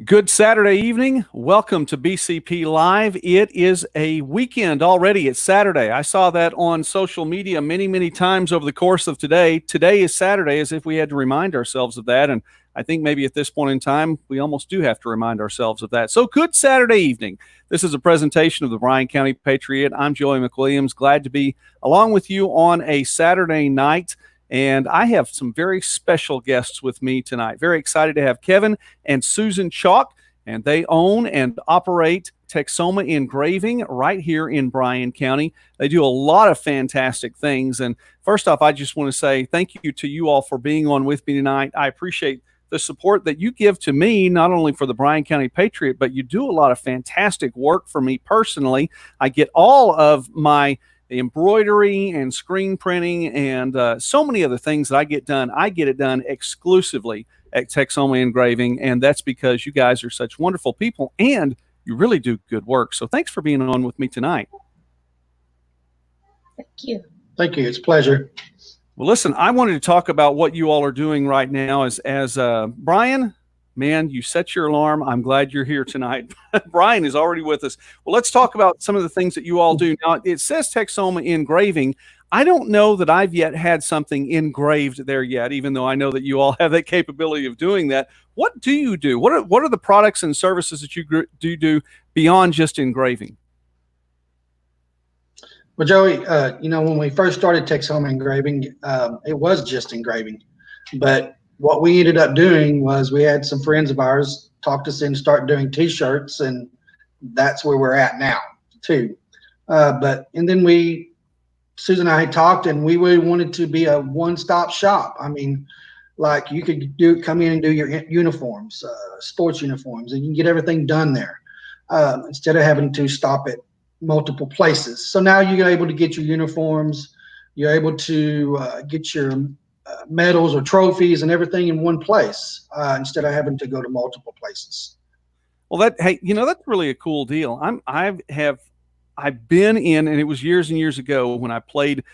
Good Saturday evening. Welcome to BCP Live. It is a weekend already. It's Saturday. I saw that on social media many times over the course of today. Today is Saturday, as if we had to remind ourselves of that. And I think maybe at this point in time, we almost do have to remind ourselves of that. So good Saturday evening. This is a presentation of the Bryan County Patriot. I'm Joey McWilliams. Glad to be along with you on a Saturday night. And I have some very special guests with me tonight. Very excited to have Kevin and Susan Chalk, and they own and operate Texoma Engraving right here in Bryan County. They do a lot of fantastic things. And first off, I just want to say thank you to you all for being on with me tonight. I appreciate the support that you give to me, not only for the Bryan County Patriot, but you do a lot of fantastic work for me personally. I get all of my embroidery and screen printing and so many other things that I get done. I get it done exclusively at Texoma Engraving, and that's because you guys are such wonderful people and you really do good work. So thanks for being on with me tonight. Thank you. Thank you. It's a pleasure. Well, listen, I wanted to talk about what you all are doing right now as Bryan. Man, you set your alarm. I'm glad you're here tonight. Bryan is already with us. Well, let's talk about some of the things that you all do. Now, it says Texoma Engraving. I don't know that I've yet had something engraved there yet, even though I know that you all have that capability of doing that. What do you do? What are the products and services that you do beyond just engraving? Well, Joey, when we first started Texoma Engraving, it was just engraving. But what we ended up doing was we had some friends of ours talk us in, start doing T-shirts, and that's where we're at now, too. And then Susan and I had talked, and we really wanted to be a one-stop shop. I mean, like you could come in and do your uniforms, sports uniforms, and you can get everything done there instead of having to stop at multiple places. So now you're able to get your uniforms, you're able to get your medals or trophies and everything in one place instead of having to go to multiple places. Well, that's really a cool deal. I've been in, and it was years and years ago when I played,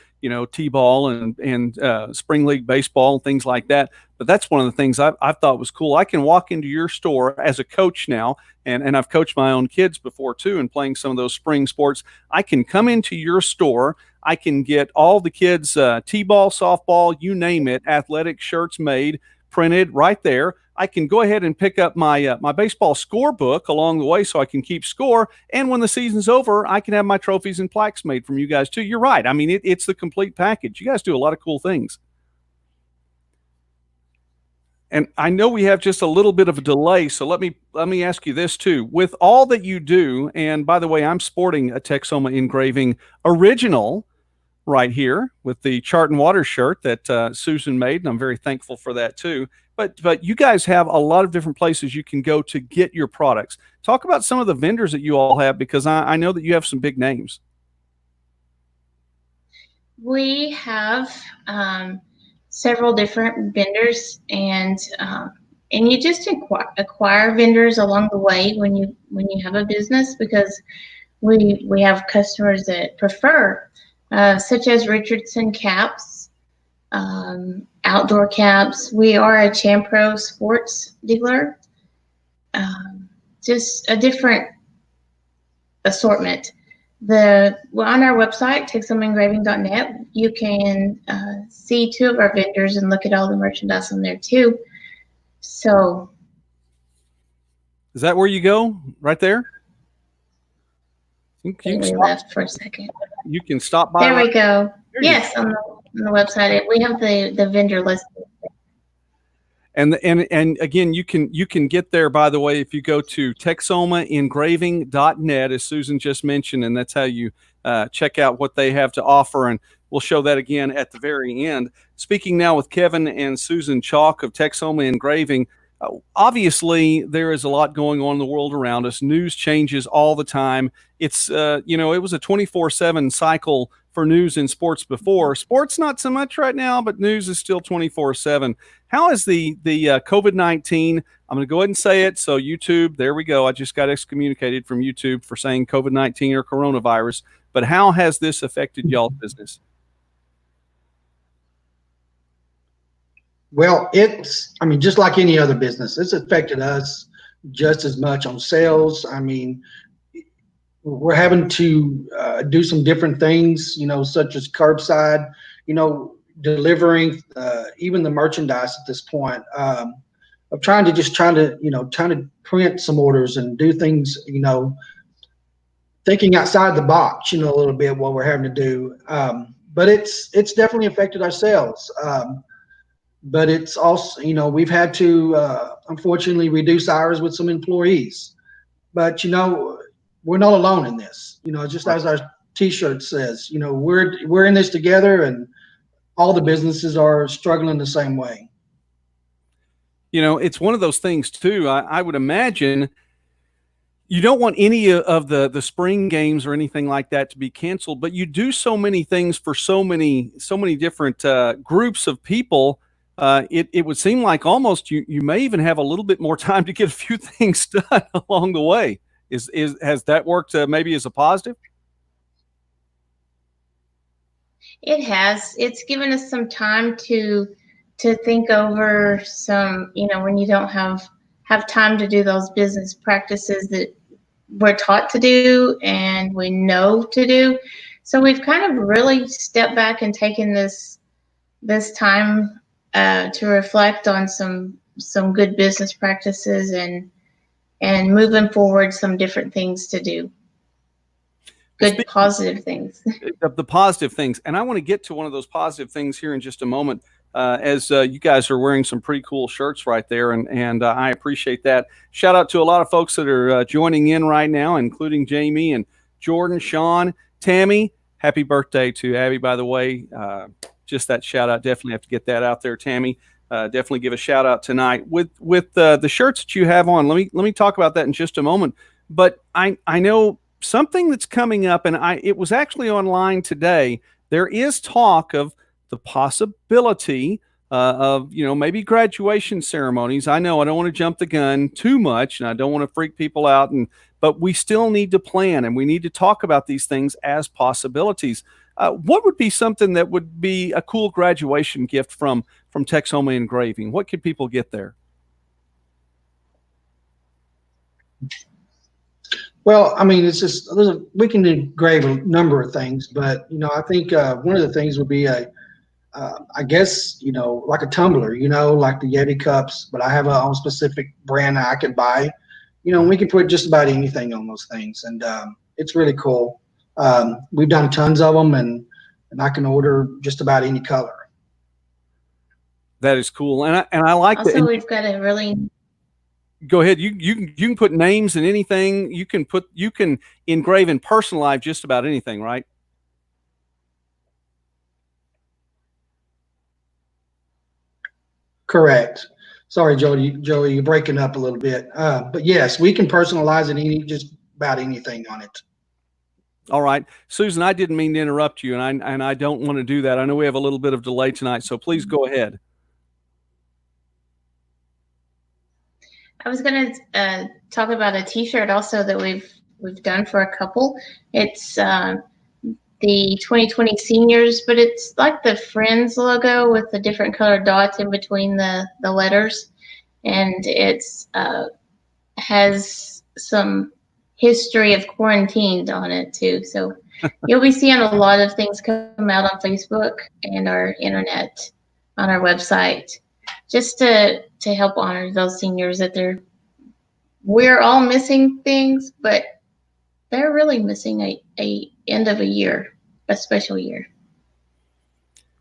t-ball and spring league baseball and things like that. But that's one of the things I've thought was cool. I can walk into your store as a coach now, and I've coached my own kids before too, and playing some of those spring sports. I can come into your store. I can get all the kids t-ball, softball, you name it, athletic shirts made, printed right there. I can go ahead and pick up my my baseball scorebook along the way so I can keep score. And when the season's over, I can have my trophies and plaques made from you guys too. You're right. I mean, it's the complete package. You guys do a lot of cool things. And I know we have just a little bit of a delay, so let me ask you this too. With all that you do, and by the way, I'm sporting a Texoma Engraving original right here with the Chart and Water shirt that Susan made, and I'm very thankful for that too. But you guys have a lot of different places you can go to get your products. Talk about some of the vendors that you all have, because I know that you have some big names. We have several different vendors, and you just acquire vendors along the way when you have a business, because we have customers that prefer, such as Richardson caps, outdoor caps. We are a Champro sports dealer, just a different assortment. On our website, texomaengraving.net, you can see two of our vendors and look at all the merchandise on there too. So, is that where you go? Right there? We left for a second. You can stop by. There we go. Yes, on the website, we have the vendor list. And again, you can get there, by the way, if you go to texomaengraving.net, as Susan just mentioned, and that's how you check out what they have to offer. And we'll show that again at the very end. Speaking now with Kevin and Susan Chalk of Texoma Engraving. Obviously, there is a lot going on in the world around us. News changes all the time. It's, it was a 24/7 cycle for news in sports before. Sports, not so much right now, but news is still 24/7. How is the COVID-19? I'm going to go ahead and say it. So YouTube, there we go. I just got excommunicated from YouTube for saying COVID-19 or coronavirus. But how has this affected y'all's business? Well, just like any other business, it's affected us just as much on sales. I mean, we're having to do some different things, such as curbside, delivering even the merchandise at this point. Of trying to print some orders and do things, thinking outside the box, a little bit what we're having to do. But it's definitely affected our sales. But it's also, we've had to unfortunately reduce hours with some employees. But we're not alone in this. Just as our T-shirt says, we're in this together, and all the businesses are struggling the same way. It's one of those things too. I would imagine you don't want any of the spring games or anything like that to be canceled, but you do so many things for so many different groups of people. It would seem like almost you may even have a little bit more time to get a few things done along the way. Has that worked maybe as a positive? It has. It's given us some time to think over some, when you don't have time to do those business practices that we're taught to do and we know to do. So we've kind of really stepped back and taken this time to reflect on some good business practices and moving forward some different things to do. Good positive things. The positive things. And I want to get to one of those positive things here in just a moment. As you guys are wearing some pretty cool shirts right there, and I appreciate that. Shout out to a lot of folks that are joining in right now, including Jamie and Jordan, Sean, Tammy. Happy birthday to Abby, by the way. Just that shout out. Definitely have to get that out there, Tammy. Definitely give a shout out tonight with the shirts that you have on. Let me talk about that in just a moment. But I know something that's coming up, and it was actually online today. There is talk of the possibility of maybe graduation ceremonies. I know I don't want to jump the gun too much, and I don't want to freak people out, but we still need to plan, and we need to talk about these things as possibilities. What would be something that would be a cool graduation gift from Texoma Engraving? What could people get there? Well, I mean, it's just we can engrave a number of things, but I think one of the things would be I guess like a tumbler, like the Yeti cups, but I have a own specific brand I could buy. We can put just about anything on those things, and it's really cool. We've done tons of them, and I can order just about any color. That is cool, and I like that. Also, we've got a really. Go ahead. You can put names in anything. You can engrave and personalize just about anything, right? Correct. Sorry, Joey, you're breaking up a little bit. But yes, we can personalize it just about anything on it. All right, Susan, I didn't mean to interrupt you, and I don't want to do that. I know we have a little bit of delay tonight, so please go ahead. I was going to talk about a T-shirt also that we've done for a couple. It's the 2020 seniors, but it's like the Friends logo with the different colored dots in between the letters, and it's has some history of quarantined on it too. So you'll be seeing a lot of things come out on Facebook and our internet on our website, just to help honor those seniors that we're all missing things, but they're really missing a end of a year, a special year.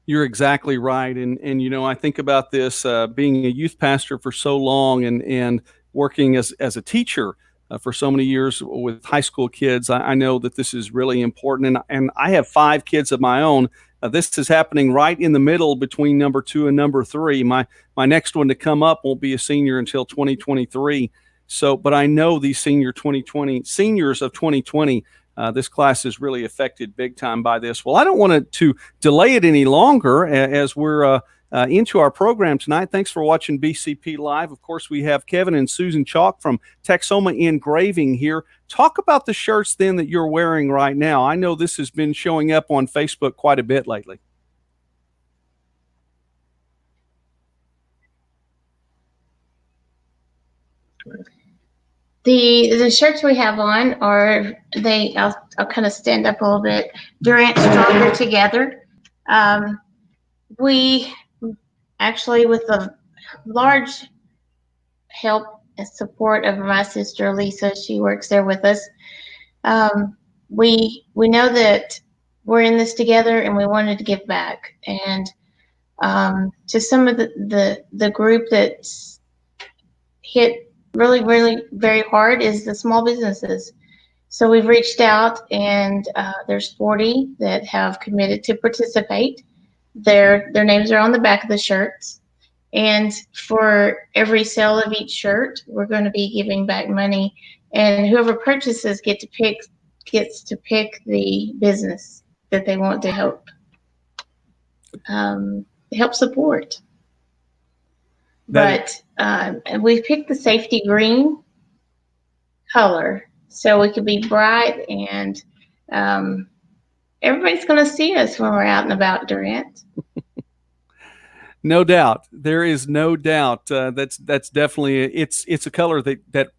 You're exactly right. And I think about this being a youth pastor for so long and working as a teacher for so many years with high school kids. I know that this is really important. And I have 5 kids of my own. This is happening right in the middle between number 2 and number 3. My next one to come up won't be a senior until 2023. So, but I know these seniors of 2020, this class is really affected big time by this. Well, I don't want to delay it any longer as we're into our program tonight. Thanks for watching BCP Live. Of course, we have Kevin and Susan Chalk from Texoma Engraving here. Talk about the shirts then that you're wearing right now. I know this has been showing up on Facebook quite a bit lately. The shirts we have on are I'll kind of stand up a little bit. Durant Stronger Together. We actually, with the large help and support of my sister Lisa, she works there with us. We know that we're in this together, and we wanted to give back. And to some of the group that's hit really very hard is the small businesses. So we've reached out, and there's 40 that have committed to participate. Their names are on the back of the shirts. And for every sale of each shirt, we're going to be giving back money. And whoever purchases gets to pick the business that they want to help support. But we picked the safety green color so we could be bright, and everybody's going to see us when we're out and about, Durant. No doubt. There is no doubt. That's definitely it's a color that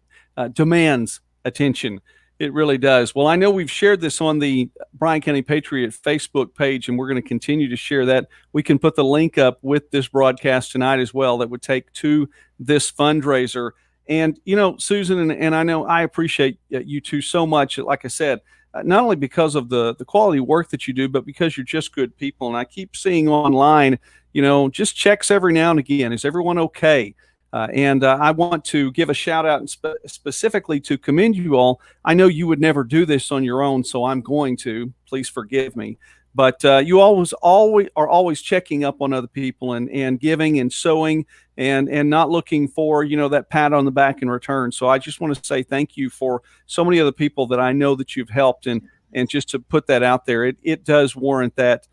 demands attention. It really does. Well, I know we've shared this on the Bryan County Patriot Facebook page, and we're going to continue to share that. We can put the link up with this broadcast tonight as well that would take to this fundraiser. And, you know, Susan, and I know I appreciate you two so much. Like I said, not only because of the quality work that you do, but because you're just good people. And I keep seeing online, you know, just checks every now and again. Is everyone okay? And I want to give a shout out and specifically to commend you all. I know you would never do this on your own, so I'm going to. Please forgive me. But you always are always checking up on other people and giving and sowing and not looking for, you know, that pat on the back in return. So I just want to say thank you for so many other people that I know that you've helped, and just to put that out there, it does warrant that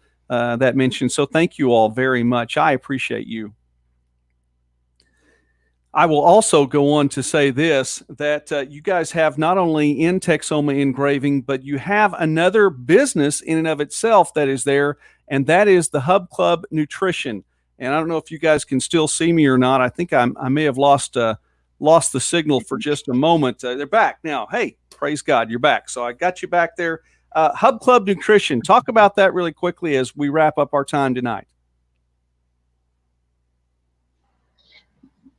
mention. So thank you all very much. I appreciate you. I will also go on to say this, that you guys have not only in Texoma Engraving, but you have another business in and of itself that is there, and that is the Hub Club Nutrition. And I don't know if you guys can still see me or not. I think I may have lost the signal for just a moment. They're back now. Hey, praise God, you're back. So I got you back there. Hub Club Nutrition. Talk about that really quickly as we wrap up our time tonight.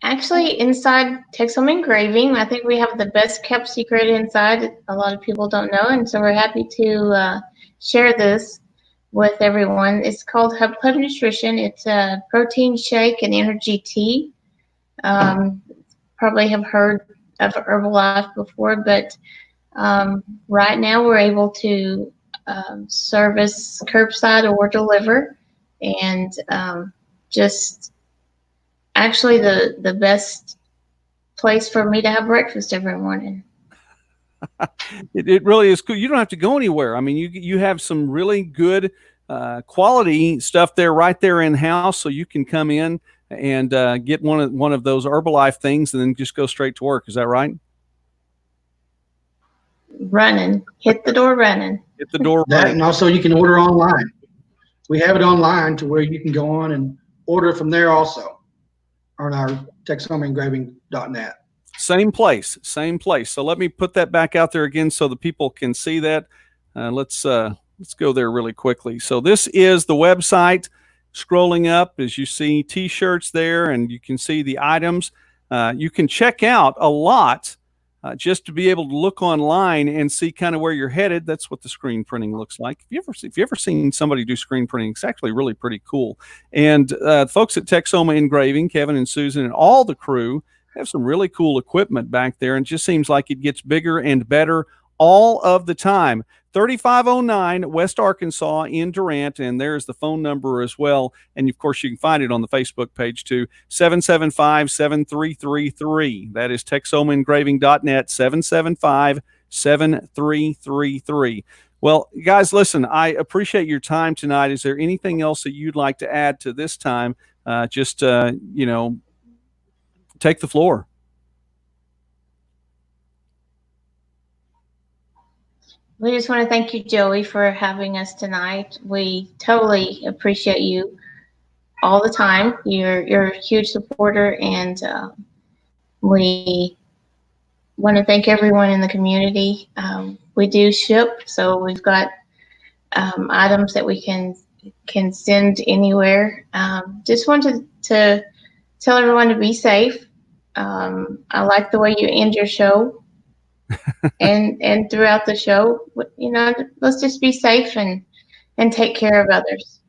Actually, inside Texoma Engraving, I think we have the best kept secret inside. A lot of people don't know, and so we're happy to share this with everyone. It's called Hub Club Nutrition. It's a protein shake and energy tea. Probably have heard of Herbalife before, but right now we're able to service curbside or deliver, and just actually the best place for me to have breakfast every morning. It really is cool. You don't have to go anywhere. I mean, you have some really good quality stuff there right there in house, so you can come in and get one of those Herbalife things and then just go straight to work. Is that right? Running, hit the door running. Hit the door That, running. and also you can order online. We have it online to where you can go on and order from there also on our TexomaEngraving.net. Same place. So let me put that back out there again so the people can see that. Let's go there really quickly. So this is the website. Scrolling up, as you see T-shirts there, and you can see the items. You can check out a lot just to be able to look online and see kind of where you're headed. That's what the screen printing looks like. If you ever seen somebody do screen printing, it's actually really pretty cool. And folks at Texoma Engraving, Kevin and Susan and all the crew have some really cool equipment back there, and it just seems like it gets bigger and better all of the time. 3509 West Arkansas in Durant, and there's the phone number as well. And of course, you can find it on the Facebook page too. 775-7333. That is TexomaEngraving.net. 775-7333. Well, guys, listen, I appreciate your time tonight. Is there anything else that you'd like to add to this time? Take the floor. We just want to thank you, Joey, for having us tonight. We totally appreciate you all the time. You're a huge supporter, and we want to thank everyone in the community. We do ship, so we've got items that we can send anywhere. Just wanted to tell everyone to be safe. I like the way you end your show, and throughout the show, let's just be safe and take care of others.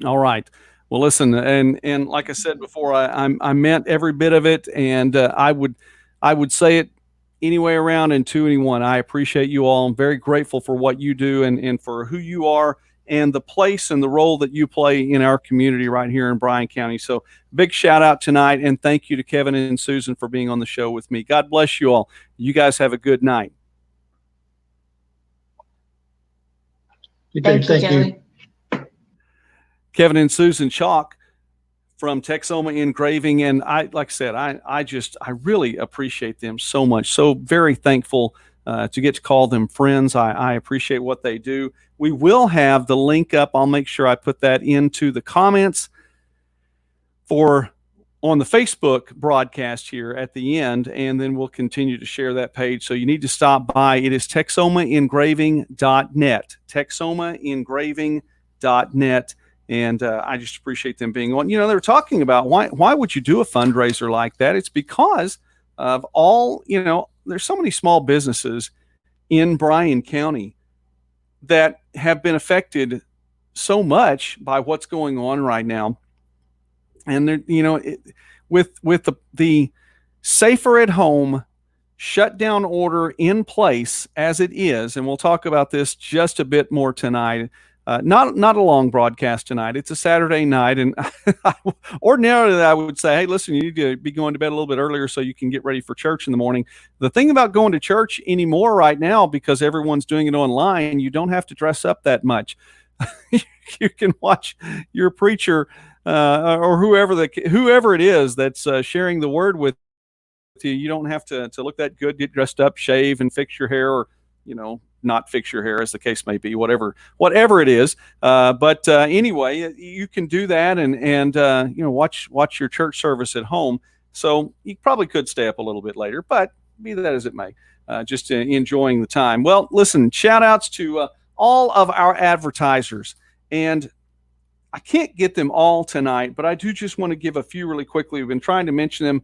All right. Well, listen, and like I said before, I meant every bit of it, and I would say it anyway around and to anyone. I appreciate you all. I'm very grateful for what you do and for who you are and the place and the role that you play in our community right here in Bryan County. So big shout out tonight, and thank you to Kevin and Susan for being on the show with me. God bless you all. You guys have a good night. Thank you, Joey. Kevin and Susan Chalk from Texoma Engraving. And like I said, I really appreciate them so much. So very thankful to get to call them friends. I appreciate what they do. We will have the link up. I'll make sure I put that into the comments on the Facebook broadcast here at the end, and then we'll continue to share that page. So you need to stop by. It is texomaengraving.net, texomaengraving.net. And I just appreciate them being on. They were talking about why would you do a fundraiser like that? It's because of all, there's so many small businesses in Bryan County that have been affected so much by what's going on right now. And with the safer at home shutdown order in place as it is, and we'll talk about this just a bit more tonight. Not a long broadcast tonight. It's a Saturday night, and ordinarily I would say, hey, listen, you need to be going to bed a little bit earlier so you can get ready for church in the morning. The thing about going to church anymore right now, because everyone's doing it online, you don't have to dress up that much. You can watch your preacher or whoever it is that's sharing the word with you. You don't have to look that good, get dressed up, shave, and fix your hair, or not fix your hair, as the case may be, whatever it is. But anyway, you can do that and watch your church service at home. So you probably could stay up a little bit later, but be that as it may, just enjoying the time. Well, listen, shout outs to all of our advertisers, and I can't get them all tonight, but I do just want to give a few really quickly. We've been trying to mention them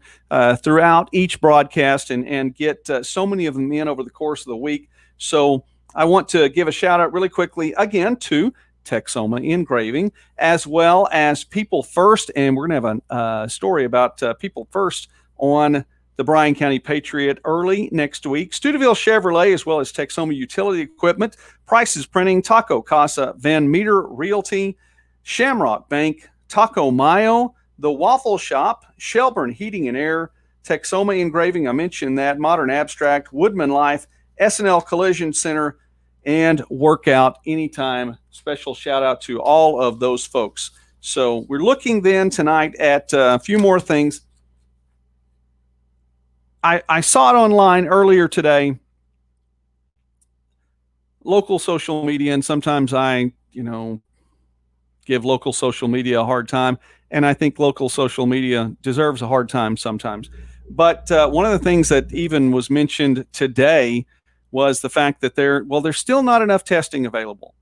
throughout each broadcast and get so many of them in over the course of the week. So I want to give a shout out really quickly again to Texoma Engraving, as well as People First. And we're going to have a story about People First on the Bryan County Patriot early next week. Studeville Chevrolet, as well as Texoma Utility Equipment, Prices Printing, Taco Casa, Van Meter Realty, Shamrock Bank, Taco Mayo, The Waffle Shop, Shelburne Heating and Air, Texoma Engraving, I mentioned that, Modern Abstract, Woodman Life, S&L Collision Center, and Workout Anytime. Special shout out to all of those folks. So we're looking then tonight at a few more things. I saw it online earlier today. Local social media, and sometimes I, give local social media a hard time, and I think local social media deserves a hard time sometimes. But one of the things that even was mentioned today was the fact that there's still not enough testing available.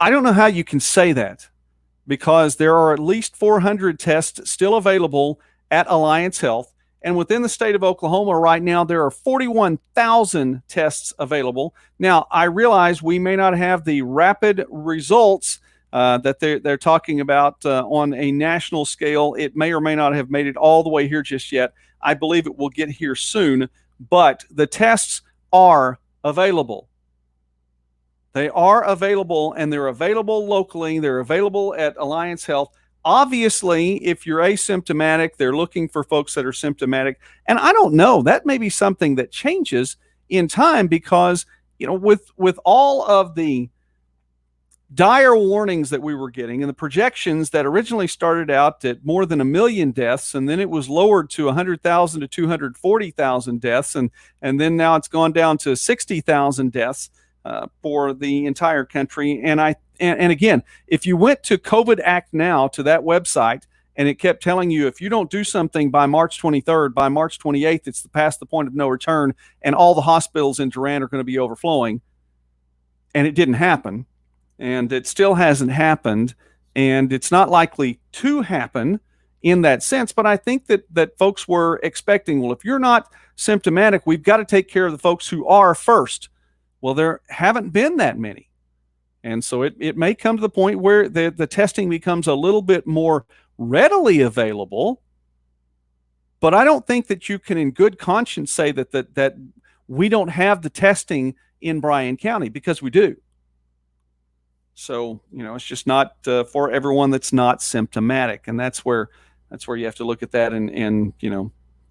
I don't know how you can say that, because there are at least 400 tests still available at Alliance Health. And within the state of Oklahoma right now, there are 41,000 tests available. Now, I realize we may not have the rapid results that they're talking about on a national scale. It may or may not have made it all the way here just yet. I believe it will get here soon, but the tests are available. They are available, and they're available locally. They're available at Alliance Health. Obviously, if you're asymptomatic, they're looking for folks that are symptomatic. And I don't know, that may be something that changes in time, because, with all of the dire warnings that we were getting and the projections that originally started out at more than 1 million deaths, and then it was lowered to 100,000 to 240,000 deaths, and then now it's gone down to 60,000 deaths for the entire country. And again, if you went to COVID Act Now, to that website, and it kept telling you, if you don't do something by March 23rd, by March 28th, it's past the point of no return, and all the hospitals in Durant are going to be overflowing. And it didn't happen, and it still hasn't happened, and it's not likely to happen in that sense. But I think that folks were expecting, well, if you're not symptomatic, we've got to take care of the folks who are first. Well, there haven't been that many. And so it may come to the point where the testing becomes a little bit more readily available. But I don't think that you can in good conscience say that we don't have the testing in Bryan County, because we do. So, it's just not for everyone that's not symptomatic. And that's where you have to look at that and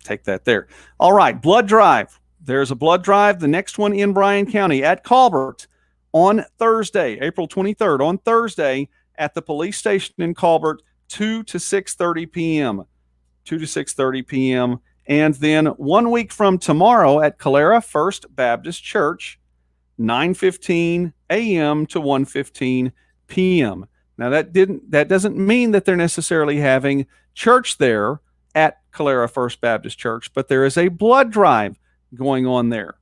take that there. All right, blood drive. There's a blood drive, the next one in Bryan County at Colbert on Thursday, April 23rd, on Thursday at the police station in Colbert, 2 to 6:30 p.m. 2 to 6:30 p.m. And then 1 week from tomorrow at Calera First Baptist Church, 9:15 a.m. to 1:15 p.m. Now that doesn't mean that they're necessarily having church there at Calera First Baptist Church, but there is a blood drive going on there.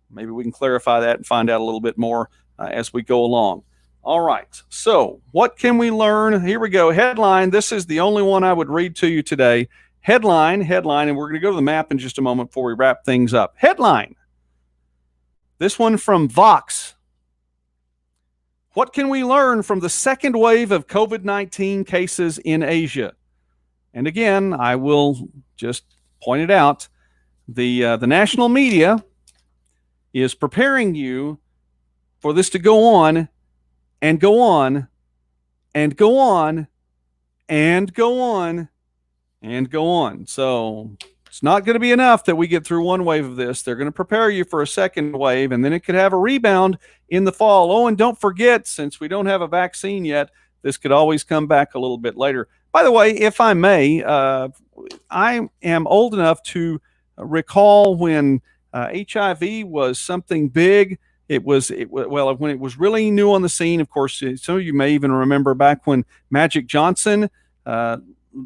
Maybe we can clarify that and find out a little bit more as we go along. All right. So what can we learn? Here we go. Headline. This is the only one I would read to you today. Headline, and we're going to go to the map in just a moment before we wrap things up. Headline. This one from Vox. What can we learn from the second wave of COVID-19 cases in Asia? And again, I will just point it out. The national media is preparing you for this to go on and go on and go on and go on and go on. So it's not going to be enough that we get through one wave of this. They're going to prepare you for a second wave, and then it could have a rebound in the fall. Oh, and don't forget, since we don't have a vaccine yet, this could always come back a little bit later. By the way, if I may, I am old enough to recall when HIV was something big. Well, when it was really new on the scene. Of course, some of you may even remember back when Magic Johnson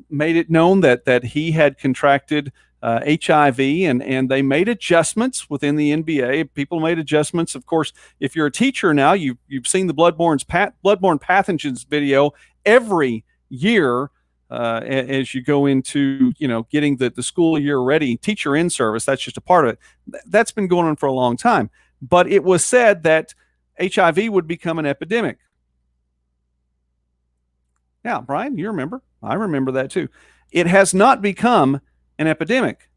made it known that he had contracted HIV, and they made adjustments within the NBA. People made adjustments. Of course, if you're a teacher now, you've seen the bloodborne pathogens video every year as you go into getting the school year ready. Teacher in service, that's just a part of it. That's been going on for a long time. But it was said that HIV would become an epidemic. Yeah, Brian, you remember? I remember that too. It has not become an epidemic.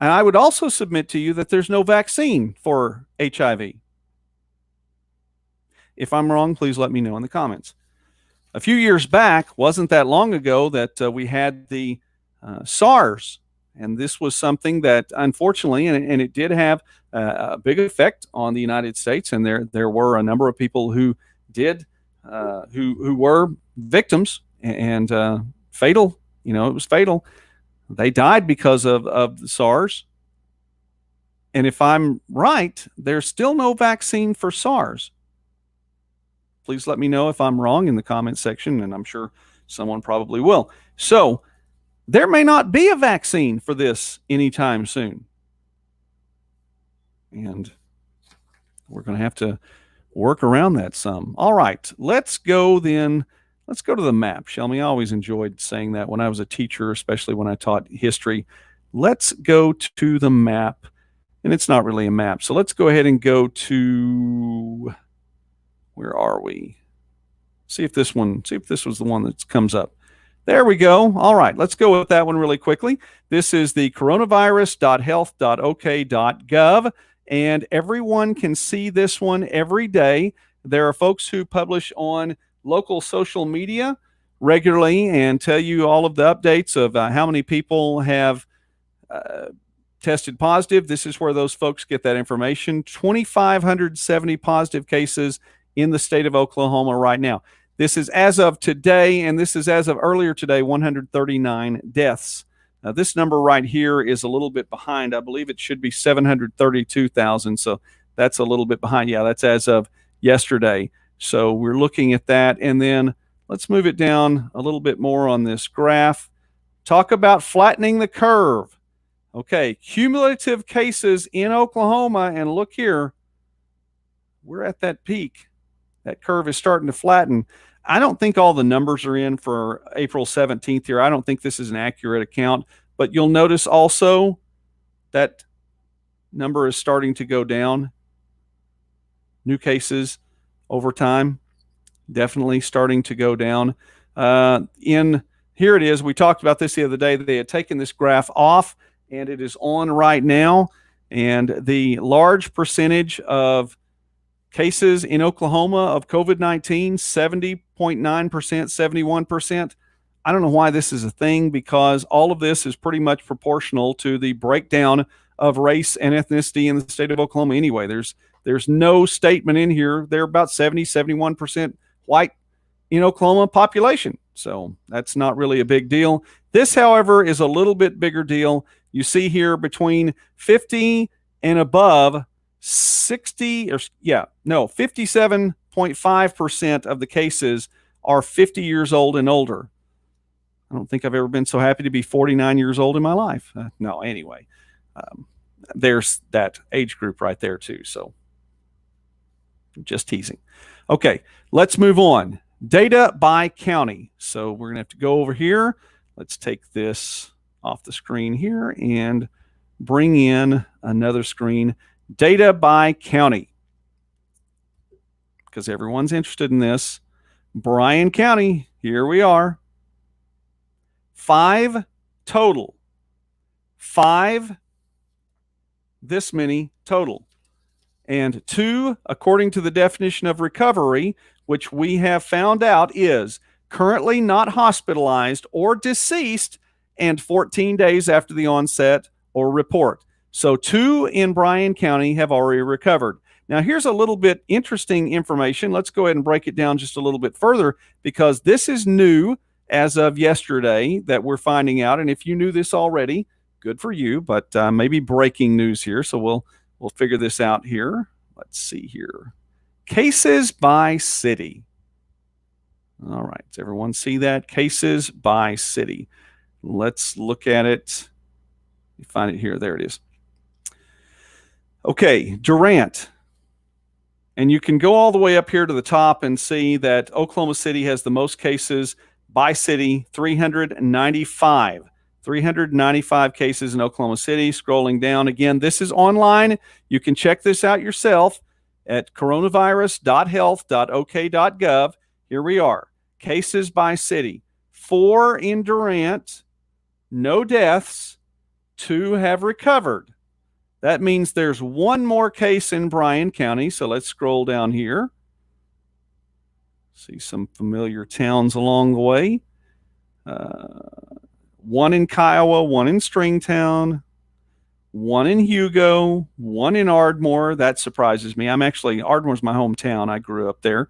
And I would also submit to you that there's no vaccine for HIV. If I'm wrong, please let me know in the comments. A few years back, wasn't that long ago, that we had the SARS. And this was something that, unfortunately, and it did have a big effect on the United States. And there were a number of people who did, who were victims and fatal. It was fatal. They died because of the SARS. And if I'm right, there's still no vaccine for SARS. Please let me know if I'm wrong in the comment section, and I'm sure someone probably will. So there may not be a vaccine for this anytime soon. And we're going to have to work around that some. All right, let's go then. Let's go to the map, shall we? I always enjoyed saying that when I was a teacher, especially when I taught history. Let's go to the map. And it's not really a map. So let's go ahead and go to, where are we? See if this was the one that comes up. There we go. All right, let's go with that one really quickly. This is the coronavirus.health.ok.gov, and everyone can see this one every day. There are folks who publish on local social media regularly and tell you all of the updates of how many people have tested positive. This is where those folks get that information. 2,570 positive cases in the state of Oklahoma right now. This is as of today, and this is as of earlier today, 139 deaths. Now, this number right here is a little bit behind. I believe it should be 732,000, so that's a little bit behind. Yeah, that's as of yesterday. So we're looking at that, and then let's move it down a little bit more on this graph. Talk about flattening the curve. Okay, cumulative cases in Oklahoma, and look here, we're at that peak. That curve is starting to flatten. I don't think all the numbers are in for April 17th here. I don't think this is an accurate account, but you'll notice also that number is starting to go down. New cases over time, definitely starting to go down. Here it is. We talked about this the other day. They had taken this graph off, and it is on right now. And the large percentage of cases in Oklahoma of COVID-19, 70.9%, 71%. I don't know why this is a thing, because all of this is pretty much proportional to the breakdown of race and ethnicity in the state of Oklahoma anyway. There's no statement in here. They're about 70, 71% white in Oklahoma population. So that's not really a big deal. This, however, is a little bit bigger deal. You see here between 50 and above, 57.5% of the cases are 50 years old and older. I don't think I've ever been so happy to be 49 years old in my life. No, anyway, there's that age group right there too. So just teasing. Okay, let's move on. Data by county. So we're going to have to go over here. Let's take this off the screen here and bring in another screen. Data by county, because everyone's interested in this. Bryan County, here we are. 5 total. 5, this many total. And 2, according to the definition of recovery, which we have found out is currently not hospitalized or deceased, and 14 days after the onset or report. So 2 in Bryan County have already recovered. Now, here's a little bit interesting information. Let's go ahead and break it down just a little bit further, because this is new as of yesterday that we're finding out. And if you knew this already, good for you, but maybe breaking news here. So we'll figure this out here. Let's see here. Cases by city. All right. Does everyone see that? Cases by city. Let's look at it. You find it here. There it is. Okay, Durant. And you can go all the way up here to the top and see that Oklahoma City has the most cases by city, 395. 395 cases in Oklahoma City. Scrolling down again, this is online. You can check this out yourself at coronavirus.health.ok.gov. Here we are. Cases by city. 4 in Durant, no deaths, 2 have recovered. That means there's 1 more case in Bryan County. So let's scroll down here. See some familiar towns along the way. 1 in Kiowa, 1 in Stringtown, 1 in Hugo, 1 in Ardmore. That surprises me. Ardmore's my hometown. I grew up there.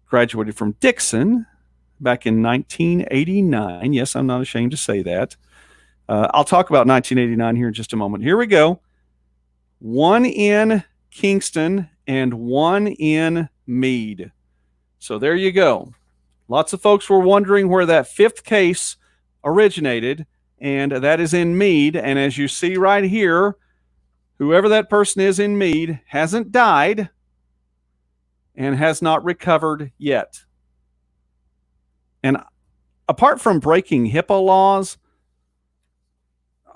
Graduated from Dixon back in 1989. Yes, I'm not ashamed to say that. I'll talk about 1989 here in just a moment. Here we go. 1 in Kingston and 1 in Meade. So there you go. Lots of folks were wondering where that 5th case originated, and that is in Meade. And as you see right here, whoever that person is in Meade hasn't died and has not recovered yet. And apart from breaking HIPAA laws,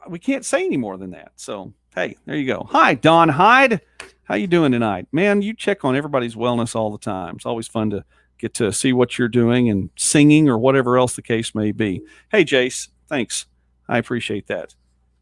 we can't say any more than that. So, hey, there you go. Hi, Don Hyde. How you doing tonight? Man, you check on everybody's wellness all the time. It's always fun to get to see what you're doing and singing or whatever else the case may be. Hey, Jace, thanks. I appreciate that.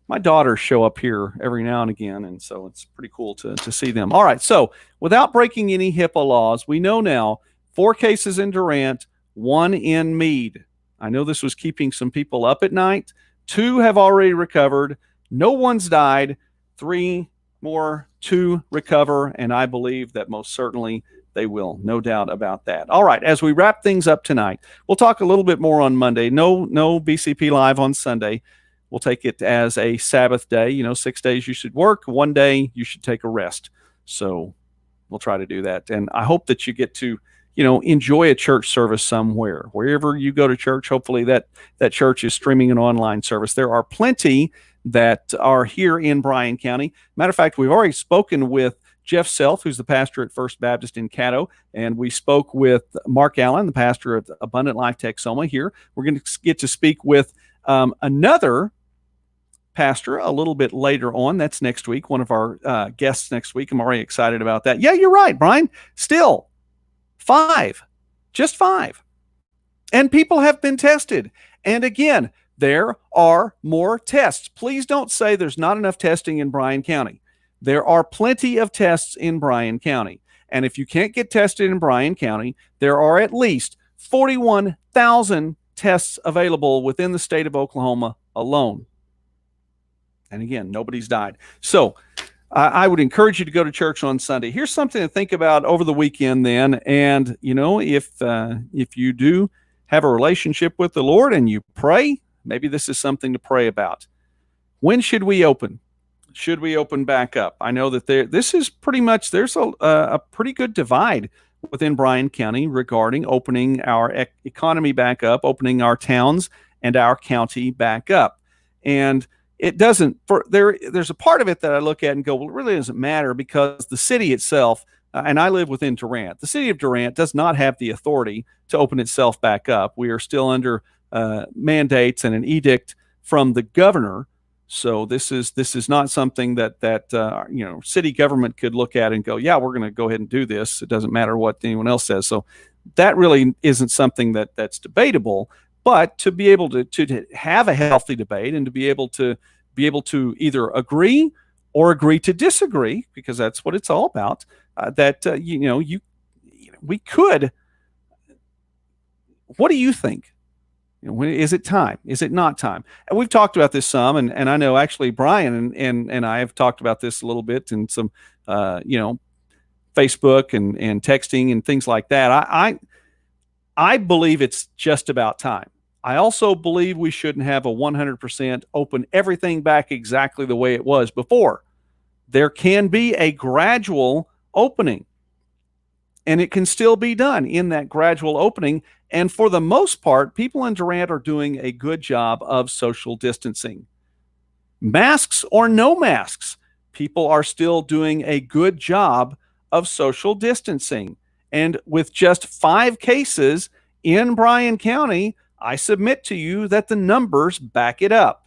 My daughters show up here every now and again, and so it's pretty cool to see them. All right, so without breaking any HIPAA laws, we know now 4 cases in Durant, 1 in Meade. I know this was keeping some people up at night. 2 have already recovered. No one's died. 3 more to recover, and I believe that most certainly they will. No doubt about that. All right, as we wrap things up tonight, we'll talk a little bit more on Monday. No BCP Live on Sunday. We'll take it as a Sabbath day. 6 days you should work. 1 day you should take a rest. So we'll try to do that. And I hope that you get to enjoy a church service somewhere. Wherever you go to church, hopefully that church is streaming an online service. There are plenty that are here in Bryan County. Matter of fact, we've already spoken with Jeff Self, who's the pastor at First Baptist in Caddo, and we spoke with Mark Allen, the pastor at Abundant Life Texoma here. We're going to get to speak with another pastor a little bit later on. That's next week, one of our guests next week. I'm already excited about that. Yeah, you're right, Brian. Still, 5, just 5. And people have been tested. And again, there are more tests. Please don't say there's not enough testing in Bryan County. There are plenty of tests in Bryan County. And if you can't get tested in Bryan County, there are at least 41,000 tests available within the state of Oklahoma alone. And again, nobody's died. So I would encourage you to go to church on Sunday. Here's something to think about over the weekend then. And, if you do have a relationship with the Lord and you pray, maybe this is something to pray about. When should we open? Should we open back up? I know that there's a pretty good divide within Bryan County regarding opening our economy back up, opening our towns and our county back up. And it doesn't, there's a part of it that I look at and go, well, it really doesn't matter, because the city itself, and I live within Durant, the city of Durant does not have the authority to open itself back up. We are still under mandates and an edict from the governor. So this is not something that city government could look at and go, yeah, we're going to go ahead and do this. It doesn't matter what anyone else says. So that really isn't something that's debatable. But to be able to have a healthy debate and to be able to either agree or agree to disagree, because that's what it's all about. We could. What do you think? Is it time? Is it not time? And we've talked about this some, and I know actually Brian and I have talked about this a little bit in some, Facebook and texting and things like that. I believe it's just about time. I also believe we shouldn't have a 100% open everything back exactly the way it was before. There can be a gradual opening, and it can still be done in that gradual opening. And for the most part, people in Durant are doing a good job of social distancing. Masks or no masks, people are still doing a good job of social distancing. And with just 5 cases in Bryan County, I submit to you that the numbers back it up.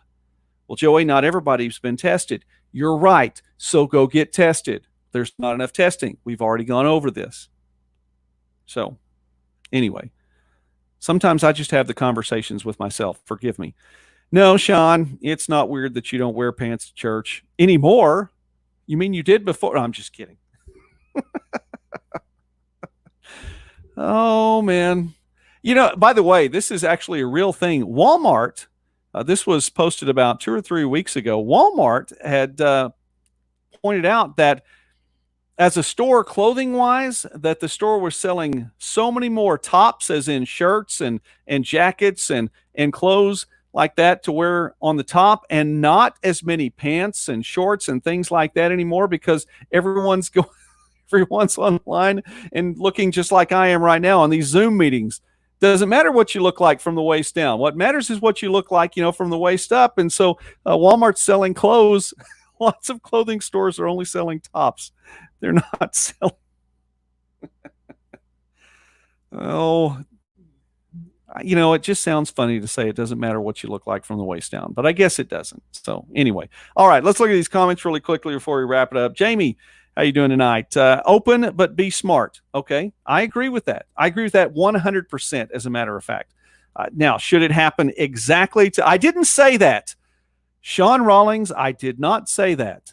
Well, Joey, not everybody's been tested. You're right. So go get tested. There's not enough testing. We've already gone over this. So anyway, sometimes I just have the conversations with myself. Forgive me. No, Sean, it's not weird that you don't wear pants to church anymore. You mean you did before? No, I'm just kidding. Oh, man. By the way, this is actually a real thing. Walmart, this was posted about 2 or 3 weeks ago. Walmart had pointed out that as a store, clothing-wise, that the store was selling so many more tops, as in shirts and jackets and clothes like that to wear on the top, and not as many pants and shorts and things like that anymore, because everyone's online and looking just like I am right now on these Zoom meetings. Doesn't matter what you look like from the waist down. What matters is what you look like, from the waist up. And so Walmart's selling clothes. Lots of clothing stores are only selling tops. They're not selling. Oh, it just sounds funny to say it doesn't matter what you look like from the waist down, but I guess it doesn't. So anyway, all right, let's look at these comments really quickly before we wrap it up. Jamie, how you doing tonight? Open, but be smart. Okay, I agree with that. I agree with that 100%, as a matter of fact. Now, should it happen exactly I didn't say that. Sean Rawlings, I did not say that.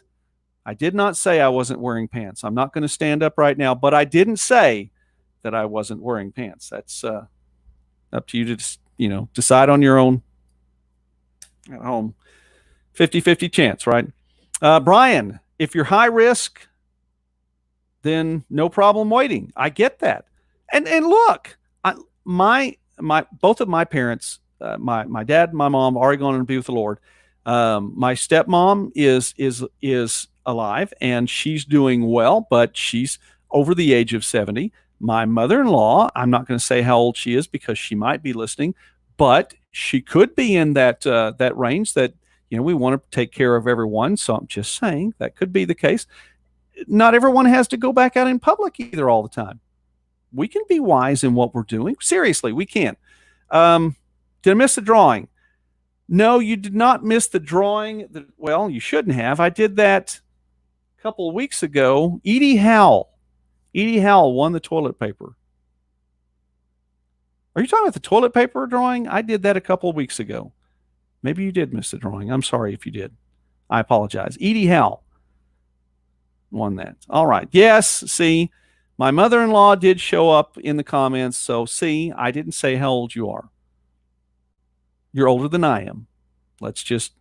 I did not say I wasn't wearing pants. I'm not going to stand up right now, but I didn't say that I wasn't wearing pants. That's up to you to, decide on your own at home. 50-50 chance, right? Brian, if you're high risk, then no problem waiting. I get that. And look, both of my parents, my dad and my mom, already gone to be with the Lord. My stepmom is alive and she's doing well, but she's over the age of 70. My mother-in-law, I'm not going to say how old she is because she might be listening, but she could be in that range that, we want to take care of everyone. So I'm just saying that could be the case. Not everyone has to go back out in public either all the time. We can be wise in what we're doing. Seriously, we can. Did I miss the drawing? No, you did not miss the drawing. Well, you shouldn't have. I did that a couple of weeks ago. Edie Howell won the toilet paper. Are you talking about the toilet paper drawing? I did that a couple of weeks ago. Maybe you did miss the drawing. I'm sorry if you did. I apologize. Edie Howell won that. All right. Yes, see, my mother-in-law did show up in the comments. So, see, I didn't say how old you are. You're older than I am. Let's just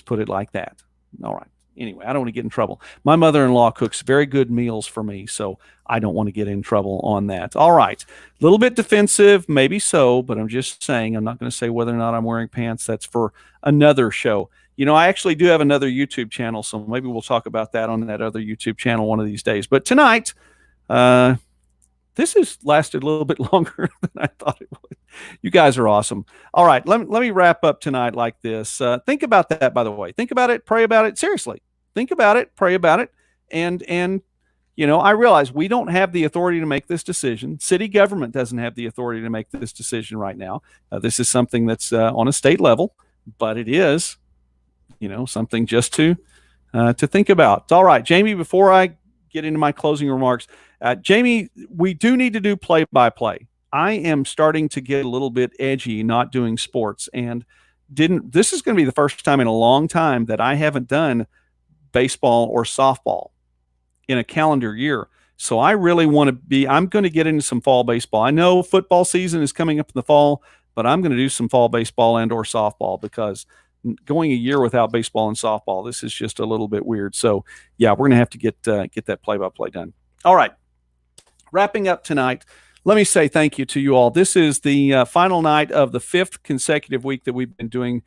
put it like that. All right. Anyway, I don't want to get in trouble. My mother-in-law cooks very good meals for me, so I don't want to get in trouble on that. All right. A little bit defensive, maybe so, but I'm just saying, I'm not going to say whether or not I'm wearing pants. That's for another show. I actually do have another YouTube channel, so maybe we'll talk about that on that other YouTube channel one of these days. But tonight, this has lasted a little bit longer than I thought it would. You guys are awesome. All right, let me wrap up tonight like this. Think about that, by the way. Think about it, pray about it. Seriously, think about it, pray about it. And I realize we don't have the authority to make this decision. City government doesn't have the authority to make this decision right now. This is something that's on a state level, but it is, something just to think about. All right, Jamie, before I get into my closing remarks, Jamie, we do need to do play-by-play. I am starting to get a little bit edgy not doing sports, and this is going to be the first time in a long time that I haven't done baseball or softball in a calendar year. So I really want to I'm going to get into some fall baseball. I know football season is coming up in the fall, but I'm going to do some fall baseball and or softball because going a year without baseball and softball, this is just a little bit weird. So yeah, we're going to have to get that play-by-play done. All right. Wrapping up tonight, let me say thank you to you all. This is the final night of the 5th consecutive week that we've been doing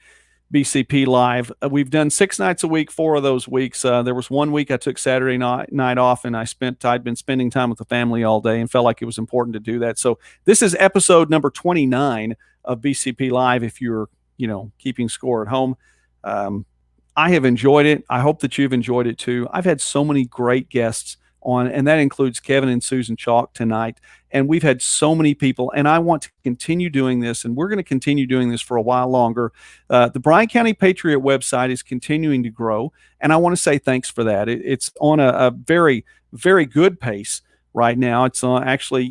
BCP Live. We've done 6 nights a week, 4 of those weeks. There was one week I took Saturday night off, and I'd been spending time with the family all day and felt like it was important to do that. So this is episode number 29 of BCP Live, if you're, keeping score at home. I have enjoyed it. I hope that you've enjoyed it too. I've had so many great guests on, and that includes Kevin and Susan Chalk tonight. And we've had so many people, and I want to continue doing this, and we're going to continue doing this for a while longer. The Bryan County Patriot website is continuing to grow, and I want to say thanks for that. It's on a very, very good pace right now. It's actually,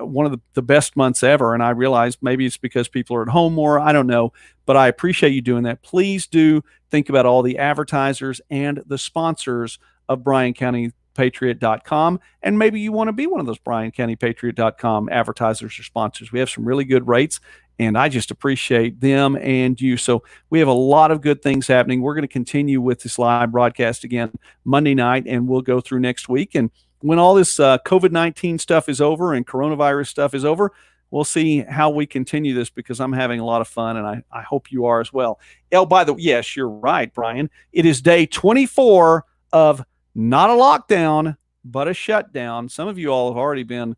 one of the best months ever, and I realize maybe it's because people are at home more. I don't know, but I appreciate you doing that. Please do think about all the advertisers and the sponsors of BryanCountyPatriot.com, and maybe you want to be one of those BryanCountyPatriot.com advertisers or sponsors. We have some really good rates, and I just appreciate them and you. So we have a lot of good things happening. We're going to continue with this live broadcast again Monday night, and we'll go through next week. And when all this COVID-19 stuff is over and coronavirus stuff is over, we'll see how we continue this, because I'm having a lot of fun, and I hope you are as well. By the way, yes, you're right, Brian. It is day 24 of not a lockdown, but a shutdown. Some of you all have already been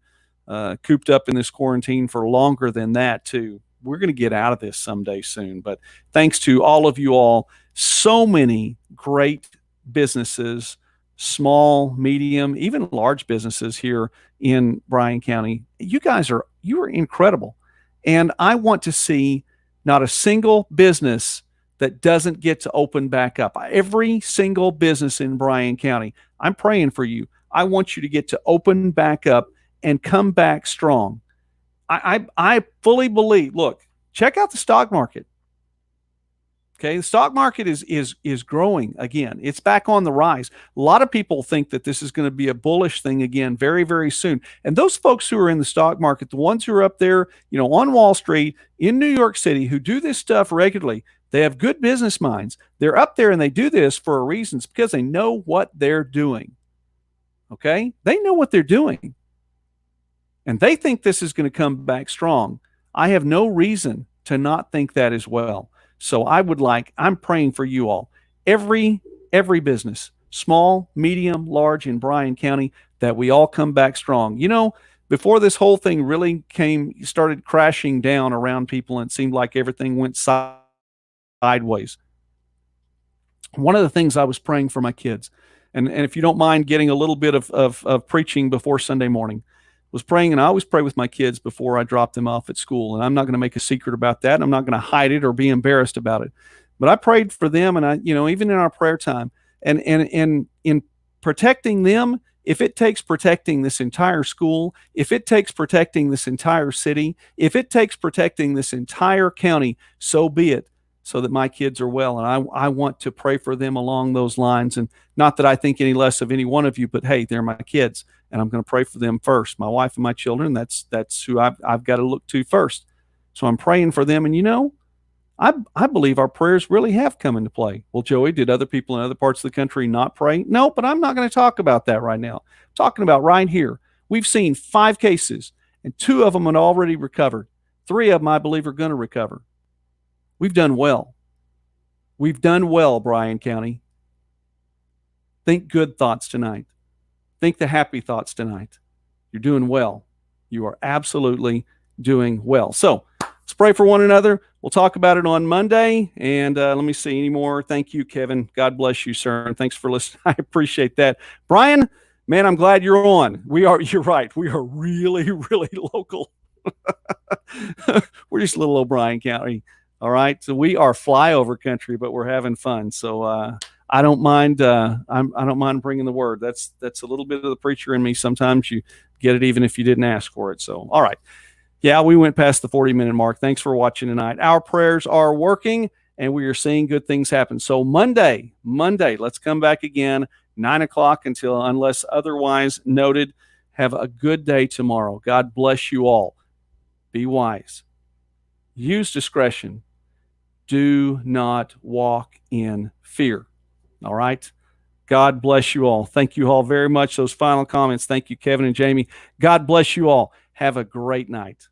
cooped up in this quarantine for longer than that, too. We're going to get out of this someday soon. But thanks to all of you all, so many great businesses, small, medium, even large businesses here in Bryan County. You are incredible. And I want to see not a single business that doesn't get to open back up. Every single business in Bryan County, I'm praying for you. I want you to get to open back up and come back strong. I fully believe, look, check out the stock market. Okay, the stock market is growing again. It's back on the rise. A lot of people think that this is going to be a bullish thing again very, very soon. And those folks who are in the stock market, the ones who are up there, on Wall Street, in New York City, who do this stuff regularly, they have good business minds. They're up there and they do this for a reason. It's because they know what they're doing. Okay? They know what they're doing. And they think this is going to come back strong. I have no reason to not think that as well. So I'm praying for you all. Every business, small, medium, large in Bryan County, that we all come back strong. You know, before this whole thing really started crashing down around people and it seemed like everything went sideways, one of the things I was praying for my kids, and if you don't mind getting a little bit of preaching before Sunday morning, was praying, and I always pray with my kids before I drop them off at school. And I'm not going to make a secret about that. I'm not going to hide it or be embarrassed about it. But I prayed for them, and even in our prayer time, and in protecting them, if it takes protecting this entire school, if it takes protecting this entire city, if it takes protecting this entire county, so be it, so that my kids are well. And I want to pray for them along those lines. And not that I think any less of any one of you, but hey, they're my kids, and I'm going to pray for them first. My wife and my children, that's who I've got to look to first. So I'm praying for them. And I believe our prayers really have come into play. Well, Joey, did other people in other parts of the country not pray? No, but I'm not going to talk about that right now. I'm talking about right here. We've seen 5 cases, and 2 of them had already recovered. 3 of them, I believe, are going to recover. We've done well. We've done well, Bryan County. Think good thoughts tonight. Think the happy thoughts tonight. You're doing well. You are absolutely doing well. So let's pray for one another. We'll talk about it on Monday. And let me see any more. Thank you, Kevin. God bless you, sir. And thanks for listening. I appreciate that. Bryan, man, I'm glad you're on. You're right. We are really, really local. We're just little old Bryan County. All right. So we are flyover country, but we're having fun. So I don't mind. I don't mind bringing the word. That's a little bit of the preacher in me. Sometimes you get it even if you didn't ask for it. So, all right. Yeah, we went past the 40-minute mark. Thanks for watching tonight. Our prayers are working, and we are seeing good things happen. So Monday, let's come back again, 9 o'clock unless otherwise noted. Have a good day tomorrow. God bless you all. Be wise. Use discretion. Do not walk in fear. All right? God bless you all. Thank you all very much. Those final comments. Thank you, Kevin and Jamie. God bless you all. Have a great night.